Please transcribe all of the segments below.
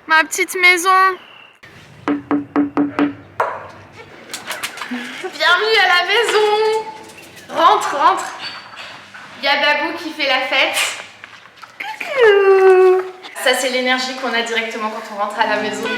Ma petite maison. Bienvenue à la maison. Rentre, rentre. Il y a Babou qui fait la fête. Coucou. Ça c'est l'énergie qu'on a directement quand on rentre à la maison.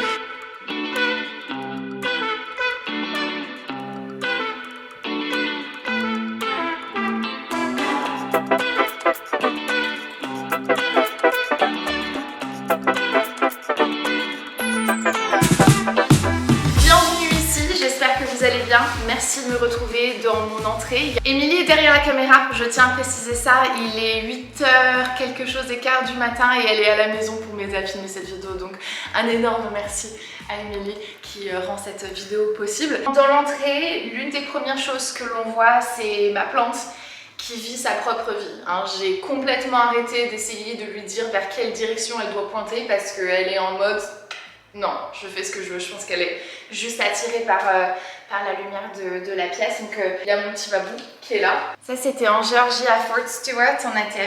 Vous allez bien, merci de me retrouver dans mon entrée. Émilie est derrière la caméra, je tiens à préciser ça, il est 8h quelque chose et quart du matin et elle est à la maison pour m'aider à filmer cette vidéo, donc un énorme merci à Émilie qui rend cette vidéo possible. Dans l'entrée, l'une des premières choses que l'on voit, c'est ma plante qui vit sa propre vie. J'ai complètement arrêté d'essayer de lui dire vers quelle direction elle doit pointer parce qu'elle est en mode non, je fais ce que je veux. Je pense qu'elle est juste attirée par la lumière de la pièce. Donc il y a mon petit Babou qui est là. Ça c'était en Géorgie à Fort Stewart. On était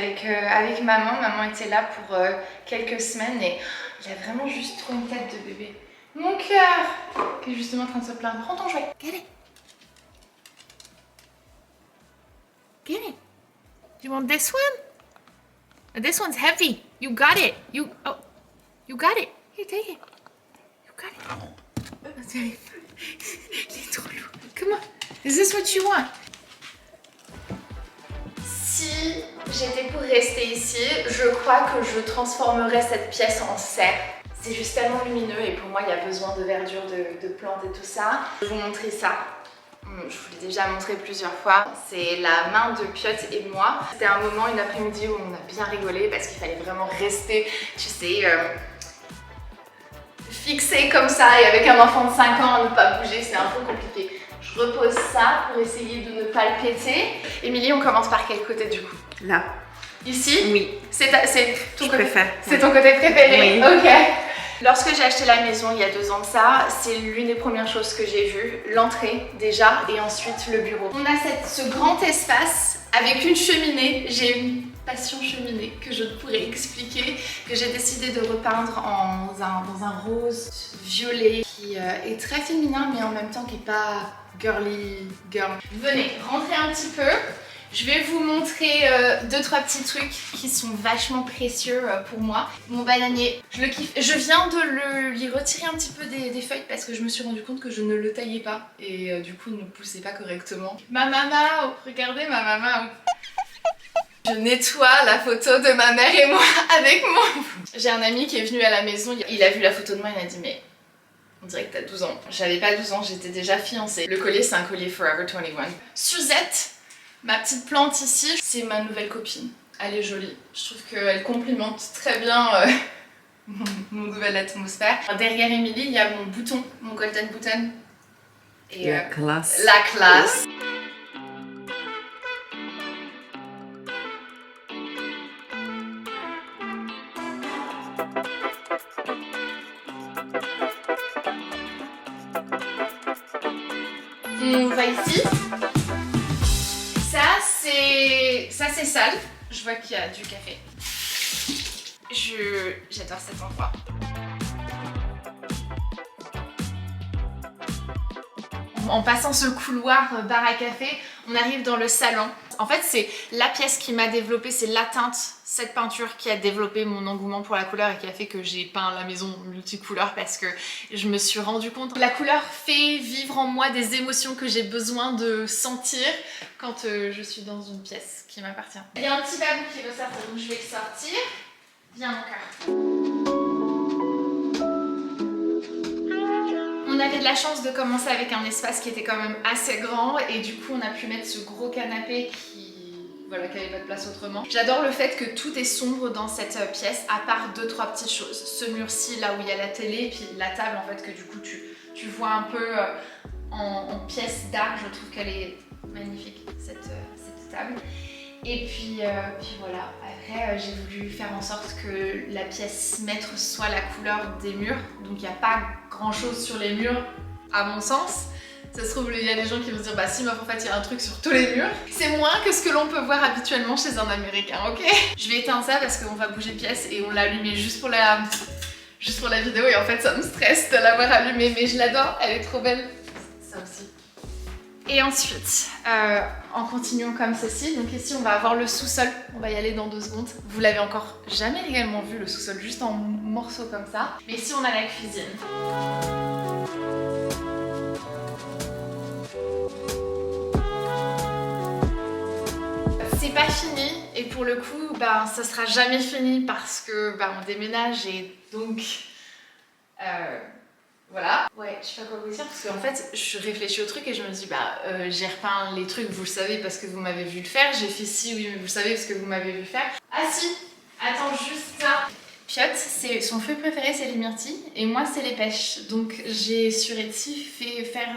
avec maman. Maman était là pour quelques semaines et il a vraiment juste trop une tête de bébé. Mon cœur qui est justement en train de se plaindre. Prends ton jouet. Get it. Get it. You want this one? This one's heavy. You got it. You got it. Here, take it. Il est trop lourd. Come on. Is this what you want? Si j'étais pour rester ici, je crois que je transformerais cette pièce en serre. C'est juste tellement lumineux et pour moi il y a besoin de verdure, de plantes et tout ça. Je vais vous montrer ça. Je vous l'ai déjà montré plusieurs fois. C'est la main de Piotr et moi. C'était un moment, une après-midi où on a bien rigolé parce qu'il fallait vraiment rester, tu sais, fixé comme ça et avec un enfant de 5 ans à ne pas bouger, c'est un peu compliqué. Je repose ça pour essayer de ne pas le péter. Émilie, on commence par quel côté du coup? Là. Ici? Oui. C'est ton côté préfère. C'est ton côté préféré? Oui. Ok. Lorsque j'ai acheté la maison il y a 2 ans de ça, c'est l'une des premières choses que j'ai vues. L'entrée déjà et ensuite le bureau. On a ce grand espace avec une cheminée. J'ai une passion cheminée que je ne pourrais expliquer, que j'ai décidé de repeindre dans un rose violet qui est très féminin mais en même temps qui n'est pas girly girl. Venez, rentrez un petit peu. Je vais vous montrer 2-3 petits trucs qui sont vachement précieux pour moi. Mon bananier, je le kiffe. Je viens de lui retirer un petit peu des feuilles parce que je me suis rendu compte que je ne le taillais pas et du coup il ne poussait pas correctement. Ma maman, regardez ma maman. Je nettoie la photo de ma mère et moi avec moi. J'ai un ami qui est venu à la maison, il a vu la photo de moi et il m'a dit mais on dirait que t'as 12 ans. J'avais pas 12 ans, j'étais déjà fiancée. Le collier c'est un collier Forever 21. Suzette, ma petite plante ici, c'est ma nouvelle copine. Elle est jolie. Je trouve qu'elle complimente très bien mon nouvelle atmosphère. Derrière Émilie, il y a mon bouton, mon golden button. Et la classe. La classe. On va ici. Ça c'est sale. Je vois qu'il y a du café. J'adore cet endroit. En passant ce couloir bar à café, on arrive dans le salon. En fait, c'est la pièce qui m'a développé, c'est la teinte, cette peinture qui a développé mon engouement pour la couleur et qui a fait que j'ai peint la maison multicouleur parce que je me suis rendu compte que la couleur fait vivre en moi des émotions que j'ai besoin de sentir quand je suis dans une pièce qui m'appartient. Il y a un petit Babou qui veut sortir, donc je vais le sortir. Viens mon cœur. On avait de la chance de commencer avec un espace qui était quand même assez grand et du coup on a pu mettre ce gros canapé qui n'avait pas de place autrement. J'adore le fait que tout est sombre dans cette pièce à part 2-3 petites choses. Ce mur-ci là où il y a la télé puis la table en fait que du coup tu vois un peu en pièce d'art. Je trouve qu'elle est magnifique cette table. Et puis voilà, après j'ai voulu faire en sorte que la pièce maître soit la couleur des murs. Donc il n'y a pas grand chose sur les murs à mon sens. Ça se trouve il y a des gens qui vont se dire bah si mais en fait il y a un truc sur tous les murs. C'est moins que ce que l'on peut voir habituellement chez un américain, ok? Je vais éteindre ça parce qu'on va bouger de pièce et on l'a allumé juste pour la juste pour la vidéo et en fait ça me stresse de l'avoir allumée, mais je l'adore, elle est trop belle. Ça aussi. Et ensuite, en continuant comme ceci, donc ici on va avoir le sous-sol, on va y aller dans 2 secondes. Vous l'avez encore jamais réellement vu le sous-sol, juste en morceaux comme ça. Mais ici on a la cuisine. C'est pas fini et pour le coup, ben, ça sera jamais fini parce que ben, on déménage et donc... voilà. Ouais, je sais pas quoi vous dire parce qu'en fait, je réfléchis au truc et je me dis, bah, j'ai repeint les trucs, vous le savez parce que vous m'avez vu le faire. J'ai fait ci, oui, mais vous le savez parce que vous m'avez vu faire. Ah si, attends juste ça. Piot, son fruit préféré, c'est les myrtilles et moi, c'est les pêches. Donc, j'ai sur Etsy fait faire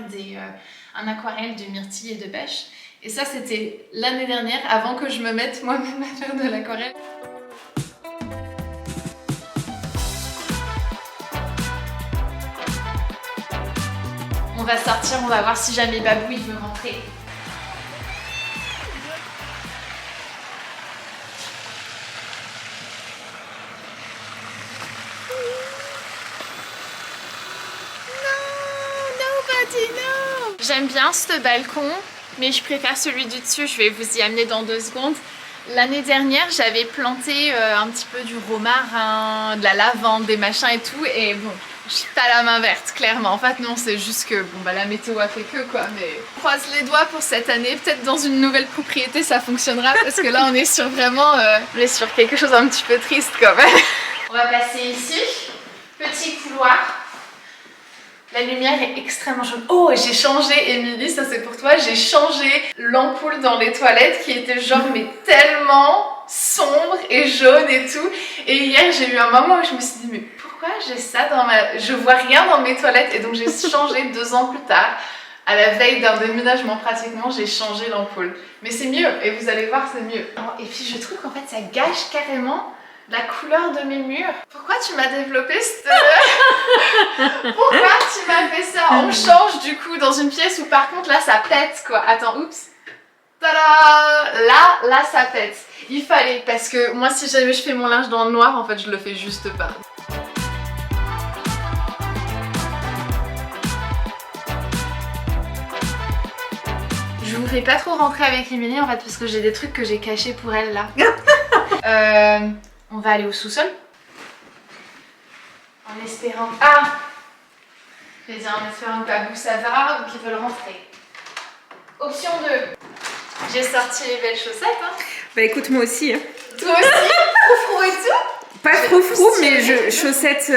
un aquarelle de myrtilles et de pêches. Et ça, c'était l'année dernière, avant que je me mette moi-même à faire de l'aquarelle. On va sortir, on va voir si jamais Babou il veut rentrer. No! J'aime bien ce balcon, mais je préfère celui du dessus, je vais vous y amener dans 2 secondes. L'année dernière, j'avais planté un petit peu du romarin, de la lavande, des machins et tout, et bon, je suis pas la main verte, clairement. En fait, non, c'est juste que bon, bah, la météo a fait que quoi, mais on croise les doigts pour cette année. Peut-être dans une nouvelle propriété, ça fonctionnera, parce que là, on est sur vraiment, on est sur quelque chose un petit peu triste quand même. On va passer ici, petit couloir. La lumière est extrêmement jaune. Oh, j'ai changé, Émilie, ça c'est pour toi, j'ai changé l'ampoule dans les toilettes qui était genre mais tellement sombre et jaune et tout. Et hier, j'ai eu un moment où je me suis dit mais pourquoi j'ai ça dans ma... Je vois rien dans mes toilettes et donc j'ai changé 2 ans plus tard. À la veille d'un déménagement pratiquement, j'ai changé l'ampoule. Mais c'est mieux et vous allez voir, c'est mieux. Oh, et puis je trouve qu'en fait ça gâche carrément la couleur de mes murs. Pourquoi tu m'as développé cette... Pourquoi tu m'as fait ça? On change du coup dans une pièce où par contre là ça pète quoi. Attends, oups. Tada! Là ça pète. Il fallait parce que moi si jamais je fais mon linge dans le noir en fait je le fais juste pas. Je vous fais pas trop rentrer avec Émilie en fait parce que j'ai des trucs que j'ai cachés pour elle là. On va aller au sous-sol. En espérant... Ah! Je vais dire en espérant que Babou ça va ou qu'ils veulent rentrer. Option 2. J'ai sorti les belles chaussettes. Hein. Bah écoute, moi aussi. Hein. Toi aussi? Froufrou et tout? Pas froufrou, mais chaussettes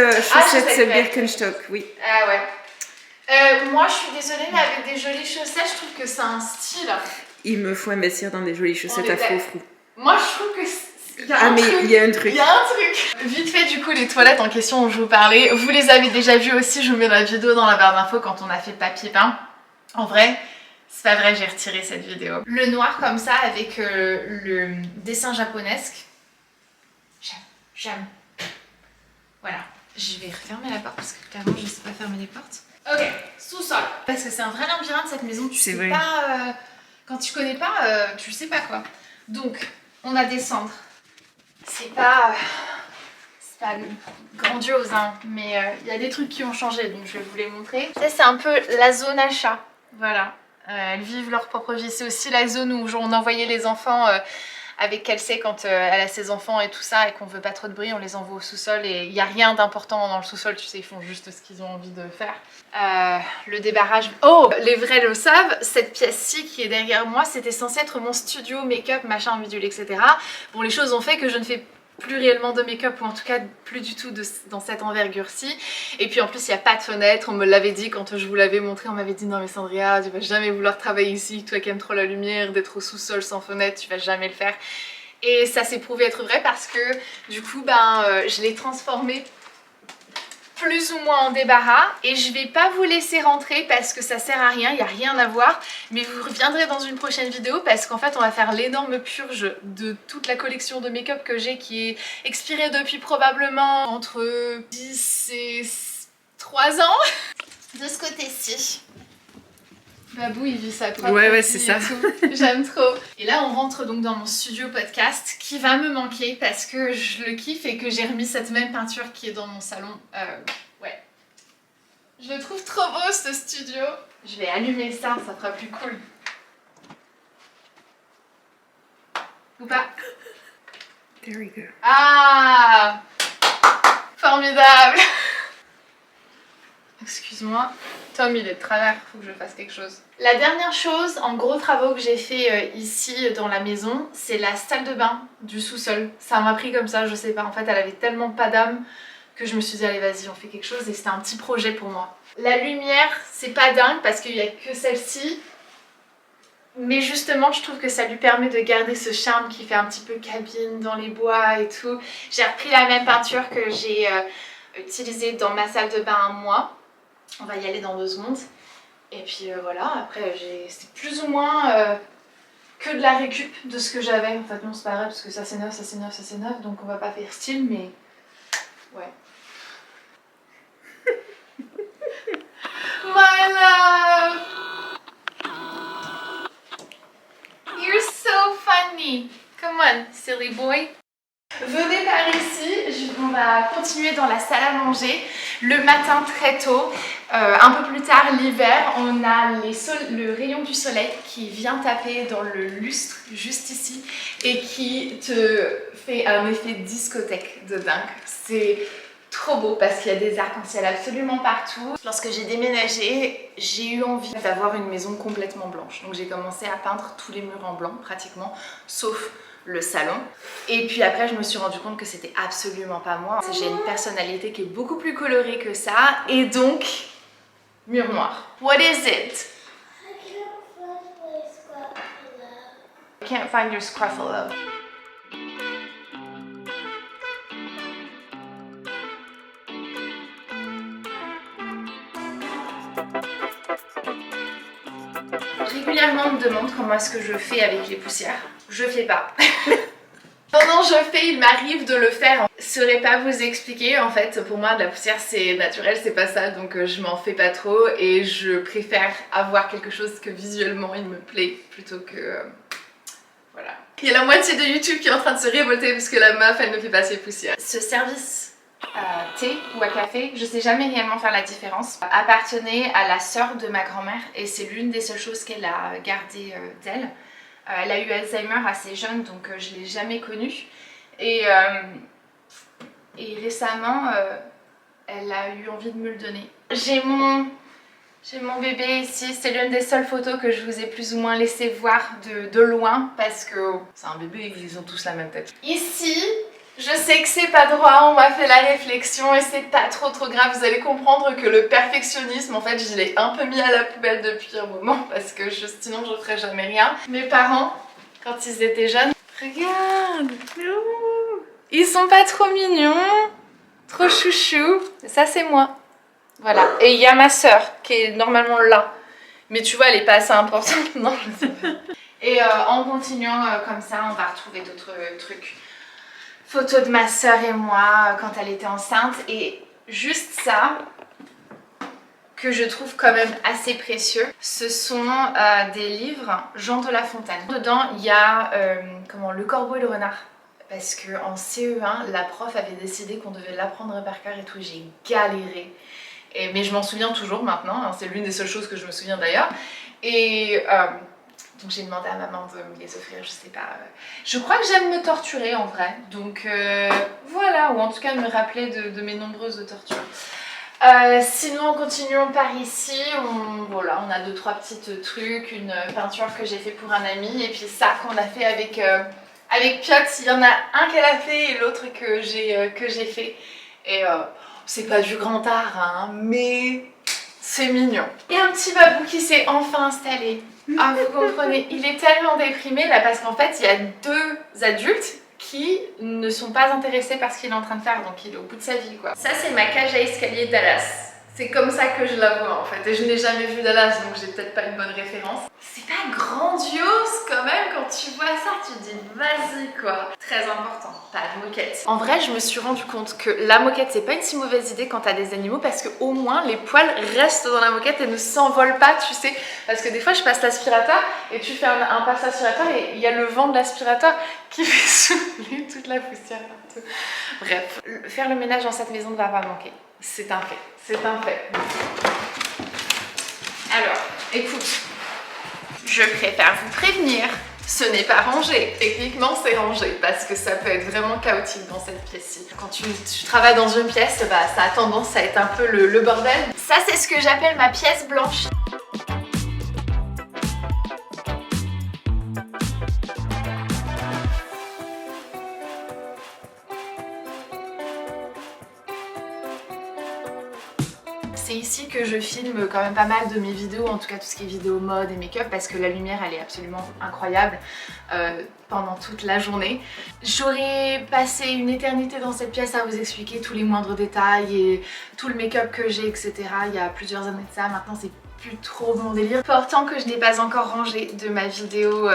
Birkenstock, oui. Ah ouais. Moi je suis désolée, mais avec des jolies chaussettes, je trouve que c'est un style. Il me faut investir dans des jolies chaussettes à froufrou. Moi je trouve que... Il y a un truc. Vite fait du coup les toilettes en question dont je vous parlais, vous les avez déjà vues aussi, je vous mets la vidéo dans la barre d'infos quand on a fait le papier peint. En vrai, c'est pas vrai, j'ai retiré cette vidéo. Le noir comme ça avec le dessin japonesque. J'aime. Voilà. Je vais refermer la porte parce que clairement je sais pas fermer les portes. Ok, sous-sol. Parce que c'est un vrai labyrinthe cette maison, tu sais vrai. Pas... quand tu connais pas, tu sais pas quoi. Donc, on va descendre. C'est pas grandiose, hein, mais il y a des trucs qui ont changé, donc je vais vous les montrer. Ça, c'est un peu la zone achat. Voilà. Elles vivent leur propre vie. C'est aussi la zone où on envoyait les enfants avec Kelsey quand elle a ses enfants et tout ça et qu'on veut pas trop de bruit, on les envoie au sous-sol et il n'y a rien d'important dans le sous-sol, tu sais, ils font juste ce qu'ils ont envie de faire. Le débarrage... Oh, les vrais le savent, cette pièce-ci qui est derrière moi, c'était censé être mon studio, make-up, machin, bidule, etc. Bon, les choses ont fait que je ne fais plus réellement de make-up ou en tout cas plus du tout dans cette envergure-ci. Et puis en plus il n'y a pas de fenêtre, on me l'avait dit quand je vous l'avais montré, on m'avait dit non mais Sandria tu vas jamais vouloir travailler ici, toi qui aimes trop la lumière, d'être au sous-sol sans fenêtre, tu vas jamais le faire. Et ça s'est prouvé être vrai parce que du coup je l'ai transformé plus ou moins en débarras et je vais pas vous laisser rentrer parce que ça sert à rien, il n'y a rien à voir, mais vous reviendrez dans une prochaine vidéo parce qu'en fait on va faire l'énorme purge de toute la collection de make-up que j'ai qui est expirée depuis probablement entre 10 et 3 ans. De ce côté-ci, Babou, il vit sa propre ouais, vie c'est ça. et tout. J'aime trop. Et là, on rentre donc dans mon studio podcast qui va me manquer parce que je le kiffe et que j'ai remis cette même peinture qui est dans mon salon. Ouais. Je le trouve trop beau, ce studio. Je vais allumer ça fera plus cool. Ou pas? There we go. Ah! Formidable! Excuse-moi. Tom, il est de travers, faut que je fasse quelque chose. La dernière chose, en gros travaux que j'ai fait ici dans la maison, c'est la salle de bain du sous-sol. Ça m'a pris comme ça, je sais pas. En fait, elle avait tellement pas d'âme que je me suis dit, allez, vas-y, on fait quelque chose. Et c'était un petit projet pour moi. La lumière, c'est pas dingue parce qu'il y a que celle-ci. Mais justement, je trouve que ça lui permet de garder ce charme qui fait un petit peu cabine dans les bois et tout. J'ai repris la même peinture que j'ai utilisée dans ma salle de bain un mois. On va y aller dans 2 secondes. Et puis voilà, après c'est plus ou moins que de la récup de ce que j'avais. En fait non, c'est pas vrai parce que ça c'est neuf, ça c'est neuf, ça c'est neuf. Donc on va pas faire style, mais ouais. My love! You're so funny! Come on, silly boy! Venez par ici, on va continuer dans la salle à manger. Le matin très tôt, un peu plus tard l'hiver, on a le rayon du soleil qui vient taper dans le lustre juste ici et qui te fait un effet discothèque de dingue. C'est trop beau parce qu'il y a des arcs-en-ciel absolument partout. Lorsque j'ai déménagé, j'ai eu envie d'avoir une maison complètement blanche. Donc j'ai commencé à peindre tous les murs en blanc pratiquement, sauf le salon. Et puis après je me suis rendu compte que c'était absolument pas moi. J'ai une personnalité qui est beaucoup plus colorée que ça et donc mur noir. What is it? I can't find your scruffalo. Régulièrement on me demande comment est-ce que je fais avec les poussières. Je fais pas. Pendant que je fais, il m'arrive de le faire. Je saurais pas vous expliquer, en fait, pour moi de la poussière c'est naturel, c'est pas ça, donc je m'en fais pas trop et je préfère avoir quelque chose que visuellement il me plaît plutôt que... voilà. Il y a la moitié de YouTube qui est en train de se révolter parce que la meuf elle ne fait pas ses poussières. Ce service thé ou à café, je sais jamais réellement faire la différence, appartenait à la sœur de ma grand-mère et c'est l'une des seules choses qu'elle a gardées d'elle. Elle a eu Alzheimer assez jeune, donc je ne l'ai jamais connue. Et récemment, elle a eu envie de me le donner. J'ai mon bébé ici, c'est l'une des seules photos que je vous ai plus ou moins laissé voir de loin, parce que c'est un bébé, ils ont tous la même tête. Ici, je sais que c'est pas droit, on m'a fait la réflexion et c'est pas trop grave. Vous allez comprendre que le perfectionnisme, en fait, je l'ai un peu mis à la poubelle depuis un moment parce que sinon je ferais jamais rien. Mes parents, quand ils étaient jeunes, regarde, ils sont pas trop mignons, trop chouchou. Ça c'est moi. Voilà. Et il y a ma soeur qui est normalement là. Mais tu vois, elle est pas assez importante. Non, je sais pas. Et en continuant comme ça, on va retrouver d'autres trucs. Photos de ma soeur et moi quand elle était enceinte et juste ça que je trouve quand même assez précieux, ce sont des livres Jean de La Fontaine. Dedans il y a Le Corbeau et le Renard parce qu'en CE1 la prof avait décidé qu'on devait l'apprendre par cœur et tout, j'ai galéré. Mais je m'en souviens toujours maintenant, hein, c'est l'une des seules choses que je me souviens d'ailleurs. Et donc j'ai demandé à maman de me les offrir, je sais pas. Je crois que j'aime me torturer en vrai, donc voilà, ou en tout cas me rappeler de mes nombreuses tortures. Sinon, continuons par ici. Voilà, on a 2-3 petits trucs, une peinture que j'ai fait pour un ami, et puis ça qu'on a fait avec Piotr. Il y en a un qu'elle a fait et l'autre que j'ai fait. Et c'est pas du grand art, hein, mais c'est mignon. Et un petit babou qui s'est enfin installé. Ah, vous comprenez, il est tellement déprimé là parce qu'en fait il y a 2 adultes qui ne sont pas intéressés par ce qu'il est en train de faire, donc il est au bout de sa vie quoi. Ça c'est ma cage à escalier Dallas. C'est comme ça que je la vois en fait. Et je n'ai jamais vu Dallas, donc j'ai peut-être pas une bonne référence. C'est pas grandiose quand même quand tu vois ça, tu te dis vas-y quoi. Très important, pas de moquette. En vrai, je me suis rendu compte que la moquette c'est pas une si mauvaise idée quand t'as des animaux parce que au moins les poils restent dans la moquette et ne s'envolent pas, tu sais. Parce que des fois je passe l'aspirateur et tu fais un passe aspirateur et il y a le vent de l'aspirateur qui fait soulever toute la poussière partout. Bref, faire le ménage dans cette maison ne va pas manquer. C'est un fait, c'est un fait. Alors, écoute, je préfère vous prévenir, ce n'est pas rangé. Techniquement, c'est rangé parce que ça peut être vraiment chaotique dans cette pièce-ci. Quand tu travailles dans une pièce, bah, ça a tendance à être un peu le bordel. Ça, c'est ce que j'appelle ma pièce blanche. C'est ici que je filme quand même pas mal de mes vidéos, en tout cas tout ce qui est vidéo mode et make-up, parce que la lumière elle est absolument incroyable pendant toute la journée. J'aurais passé une éternité dans cette pièce à vous expliquer tous les moindres détails et tout le make-up que j'ai, etc. Il y a plusieurs années de ça, maintenant c'est plus trop mon délire. Pourtant que je n'ai pas encore rangé de ma vidéo...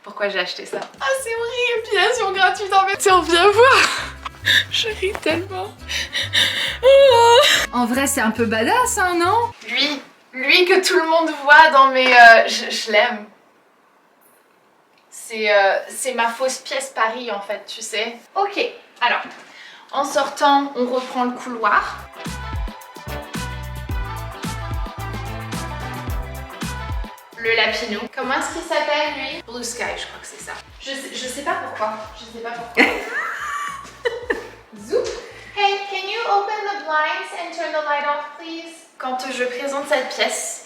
Pourquoi j'ai acheté ça? Ah c'est horrible, épilation gratuite en fait, on vient voir. Je ris tellement. En vrai, c'est un peu badass, hein, non? Lui que tout le monde voit dans mes... je l'aime. C'est ma fausse pièce Paris, en fait, tu sais. Ok, alors, en sortant, on reprend le couloir. Le Lapinou. Comment est-ce qu'il s'appelle, lui? Blue Sky, je crois que c'est ça. Je sais pas pourquoi. Je sais pas pourquoi. Zoop. Hey, can you open the blinds and turn the light off, please? Quand je présente cette pièce,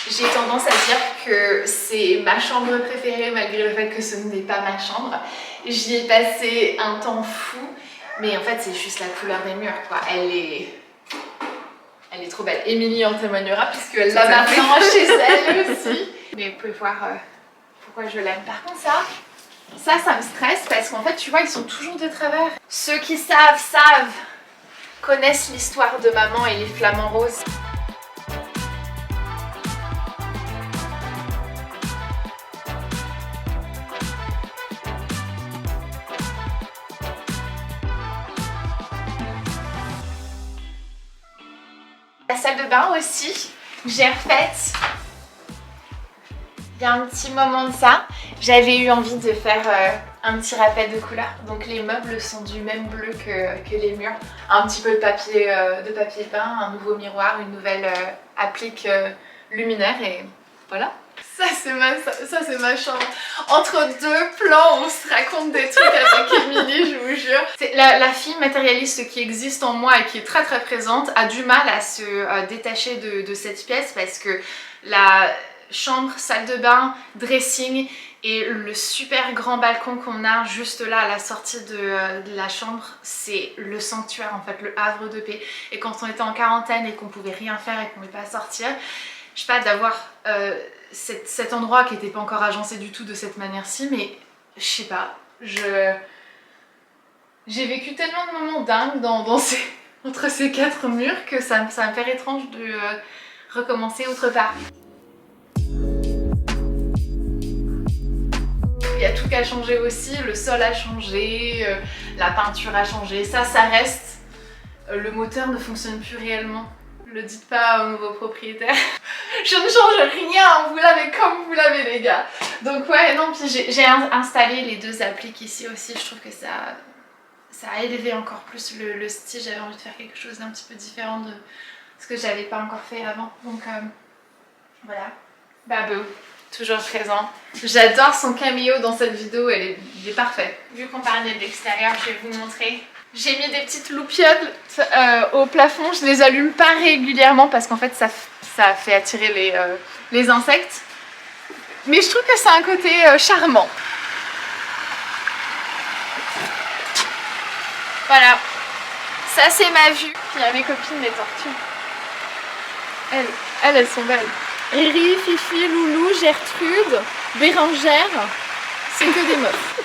j'ai tendance à dire que c'est ma chambre préférée malgré le fait que ce n'est pas ma chambre. J'y ai passé un temps fou, mais en fait c'est juste la couleur des murs, quoi. Elle est trop belle. Émilie en témoignera puisqu'elle l'a maintenant chez elle aussi. Mais vous pouvez voir pourquoi je l'aime. Par contre ça me stresse parce qu'en fait tu vois ils sont toujours de travers. Ceux qui savent, connaissent l'histoire de maman et les flamants roses. La salle de bain aussi, j'ai refaite il y a un petit moment de ça. J'avais eu envie de faire un petit rappel de couleur. Donc les meubles sont du même bleu que les murs. Un petit peu de papier peint, un nouveau miroir, une nouvelle applique luminaire et voilà. Ça c'est ma chambre. Entre deux plans, on se raconte des trucs avec Émilie, je vous jure. La fille matérialiste qui existe en moi et qui est très très présente a du mal à se détacher de cette pièce parce que la chambre, salle de bain, dressing et le super grand balcon qu'on a juste là à la sortie de la chambre, c'est le sanctuaire en fait, le havre de paix. Et quand on était en quarantaine et qu'on pouvait rien faire et qu'on ne pouvait pas sortir, je sais pas, d'avoir cet endroit qui n'était pas encore agencé du tout de cette manière-ci, mais je sais pas, j'ai vécu tellement de moments dingues entre ces quatre murs que ça me fait étrange de recommencer autre part. Il y a tout qui a changé aussi, le sol a changé, la peinture a changé, ça reste. Le moteur ne fonctionne plus réellement. Le dites pas au nouveau propriétaire. Je ne change rien, vous l'avez comme vous l'avez les gars. Donc ouais, non, puis j'ai installé les deux appliques ici aussi, je trouve que ça a élevé encore plus le style. J'avais envie de faire quelque chose d'un petit peu différent de ce que j'avais pas encore fait avant. Donc voilà, Babou, toujours présent. J'adore son caméo dans cette vidéo, il est parfait. Vu qu'on parlait de l'extérieur, je vais vous montrer. J'ai mis des petites loupiottes au plafond, je les allume pas régulièrement parce qu'en fait ça fait attirer les insectes. Mais je trouve que c'est un côté charmant. Voilà, ça c'est ma vue. Il y a mes copines les tortues. Elles sont belles. Riri, Fifi, Loulou, Gertrude, Bérangère, c'est que des meufs.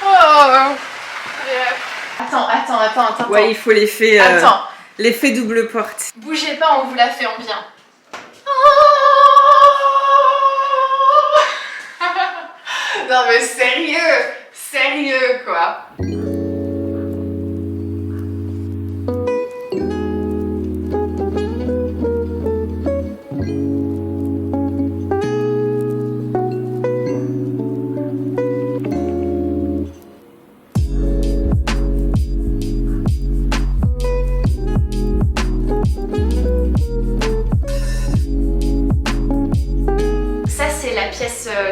Oh, Attends. Ouais, il faut l'effet Attends. L'effet double porte. Bougez pas, on vous la fait en bien. Non mais sérieux quoi.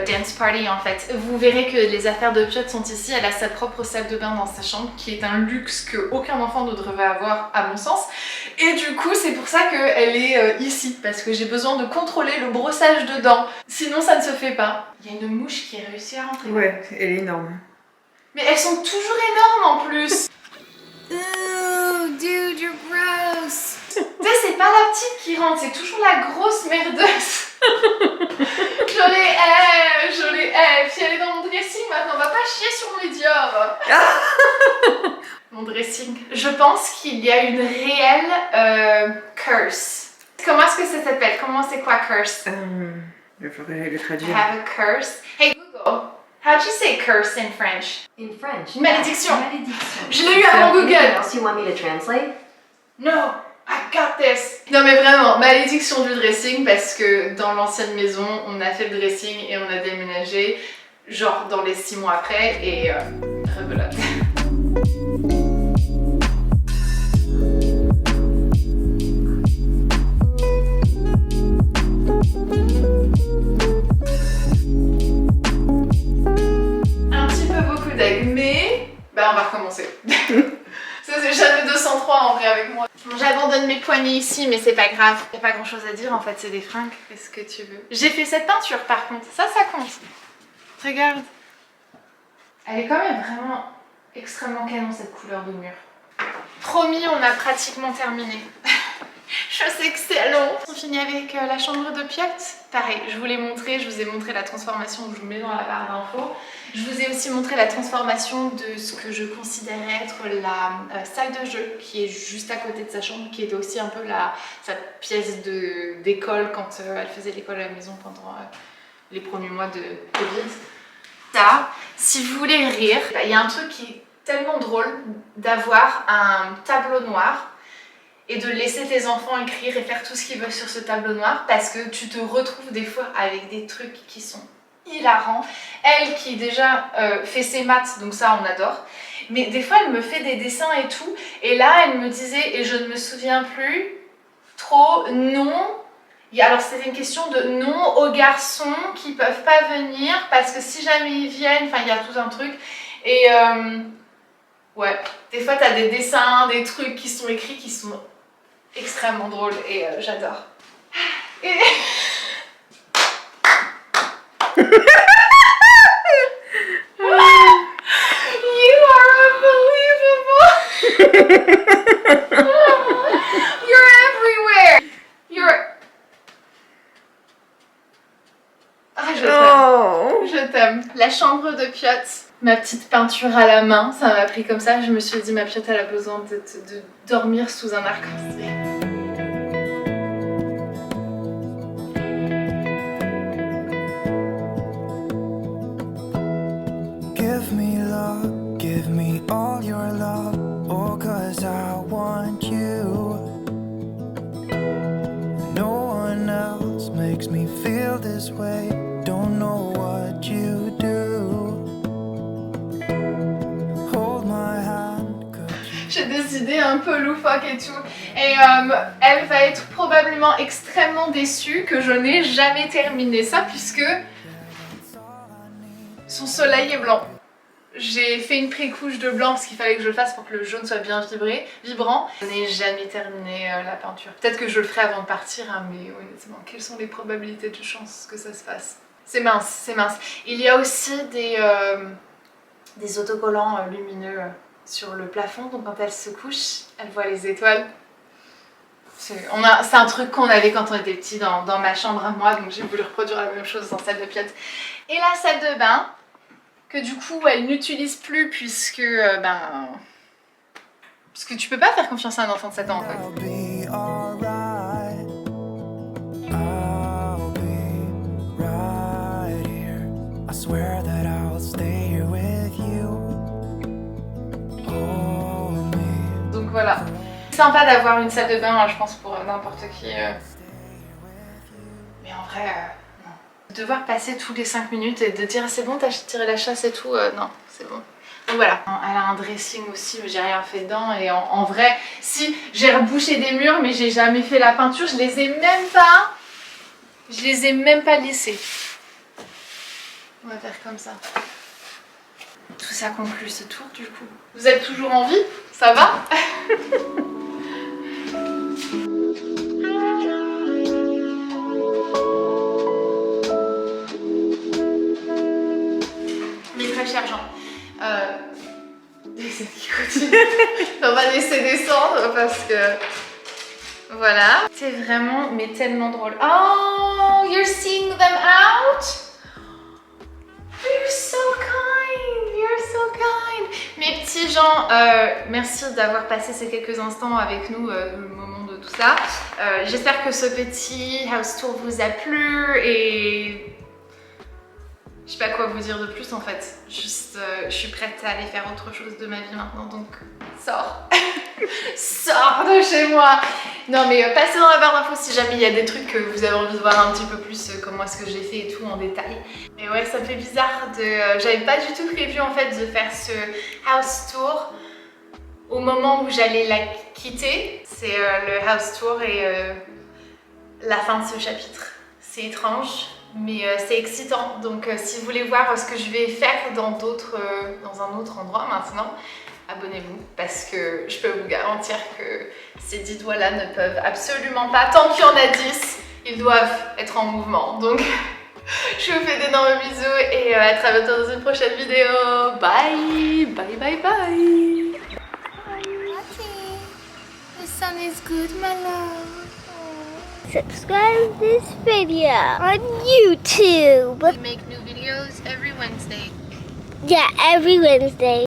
Dance party en fait. Vous verrez que les affaires de Piot sont ici. Elle a sa propre salle de bain dans sa chambre qui est un luxe que aucun enfant ne devrait avoir à mon sens. Et du coup c'est pour ça qu'elle est ici parce que j'ai besoin de contrôler le brossage de dents. Sinon ça ne se fait pas. Il y a une mouche qui a réussi à rentrer. Ouais, elle est énorme. Mais elles sont toujours énormes en plus. Oh dude, you're gross. Tu sais, c'est pas la petite qui rentre, c'est toujours la grosse merdeuse. Je l'ai puis elle est dans mon dressing maintenant, on va pas chier sur mes Dior. Mon dressing. Je pense qu'il y a une réelle curse. Comment est-ce que ça s'appelle? Comment c'est quoi curse? Il faudrait le traduire. Have a curse. Hey Google, how do you say curse in French? In French. Malédiction. Malédiction. Je l'ai eu avant Google. Anything else you want me to translate? No, I got this. Non mais vraiment, malédiction du dressing parce que dans l'ancienne maison, on a fait le dressing et on a déménagé genre dans les 6 mois après et rebelote. Un petit peu beaucoup d'aigle, mais bah on va recommencer. Ça c'est jamais 203 en vrai avec moi. Bon, j'abandonne mes poignets ici mais c'est pas grave. Y a pas grand chose à dire en fait, c'est des fringues. Qu'est-ce que tu veux? J'ai fait cette peinture par contre, ça compte. Regarde. Elle est quand même vraiment extrêmement canon cette couleur de mur. Promis, on a pratiquement terminé. Je sais que c'est long. On finit avec la chambre de Piot. Pareil, je vous l'ai montré, je vous ai montré la transformation, je vous mets dans la barre d'infos. Je vous ai aussi montré la transformation de ce que je considérais être la salle de jeu qui est juste à côté de sa chambre, qui était aussi un peu sa pièce d'école quand elle faisait l'école à la maison pendant les premiers mois de Covid. Ça, si vous voulez rire, il y a un truc qui est tellement drôle d'avoir un tableau noir et de laisser tes enfants écrire et faire tout ce qu'ils veulent sur ce tableau noir parce que tu te retrouves des fois avec des trucs qui sont hilarants. Elle qui déjà fait ses maths, donc ça on adore, mais des fois elle me fait des dessins et tout, et là elle me disait, et je ne me souviens plus trop, non, alors c'était une question de non aux garçons qui peuvent pas venir parce que si jamais ils viennent, enfin il y a tout un truc, et ouais, des fois t'as des dessins, des trucs qui sont écrits qui sont extrêmement drôles et j'adore. Et... You are unbelievable! You're everywhere! Ah, je t'aime. La chambre de Piot, ma petite peinture à la main, ça m'a pris comme ça. Je me suis dit, ma Piot, elle a besoin de dormir sous un arc-en-ciel. Give me all your love, oh, 'cause I want you. No one else makes me feel this way, don't know what you do. Hold my hand. J'ai des idées un peu loufoques et tout. Et elle va être probablement extrêmement déçue que je n'ai jamais terminé ça puisque son soleil est blanc. J'ai fait une pré-couche de blanc parce qu'il fallait que je le fasse pour que le jaune soit bien vibrant. Je n'ai jamais terminé la peinture. Peut-être que je le ferai avant de partir, hein, mais honnêtement, quelles sont les probabilités de chance que ça se fasse? C'est mince, c'est mince. Il y a aussi des autocollants lumineux sur le plafond, donc quand elle se couche, elle voit les étoiles. C'est un truc qu'on avait quand on était petit dans ma chambre à moi, donc j'ai voulu reproduire la même chose dans la salle de Piot. Et la salle de bain, que du coup elle n'utilise plus puisque Parce que tu peux pas faire confiance à un enfant de 7 ans en fait. I'll be alright. I'll be right here. I swear that I'll stay here with you. Hold me. Donc voilà. C'est sympa d'avoir une salle de bain, je pense, pour n'importe qui. Mais en vrai, non. Devoir passer tous les 5 minutes et de dire c'est bon, t'as tiré la chasse et tout, non, c'est bon. Donc voilà. Elle a un dressing aussi, mais j'ai rien fait dedans. Et en vrai, si j'ai rebouché des murs, mais j'ai jamais fait la peinture, je les ai même pas. Je les ai même pas lissés. On va faire comme ça. Tout ça conclut ce tour du coup. Vous êtes toujours en vie? Ça va? Mes très chers gens, les qui continuent. On va laisser descendre parce que voilà. C'est vraiment mais tellement drôle. Oh, you're seeing them out? You're so kind, you're so kind. Mes petits gens, merci d'avoir passé ces quelques instants avec nous, le moment de tout ça. J'espère que ce petit house tour vous a plu et je sais pas quoi vous dire de plus en fait. Juste, je suis prête à aller faire autre chose de ma vie maintenant, donc sors. Sors de chez moi. Non mais passez dans la barre d'infos si jamais il y a des trucs que vous avez envie de voir un petit peu plus, comment est-ce que j'ai fait et tout en détail. Mais ouais, ça me fait bizarre de... j'avais pas du tout prévu en fait de faire ce house tour au moment où j'allais la quitter. C'est le house tour et la fin de ce chapitre. C'est étrange, mais c'est excitant. Donc si vous voulez voir ce que je vais faire dans un autre endroit maintenant, abonnez-vous parce que je peux vous garantir que ces 10 doigts là ne peuvent absolument pas, tant qu'il y en a 10, ils doivent être en mouvement. Donc je vous fais d'énormes bisous et à très bientôt dans une prochaine vidéo. Bye, bye, bye, bye. The sun is good, my love. Subscribe this video on YouTube. We make new videos every Wednesday. Yeah, every Wednesday.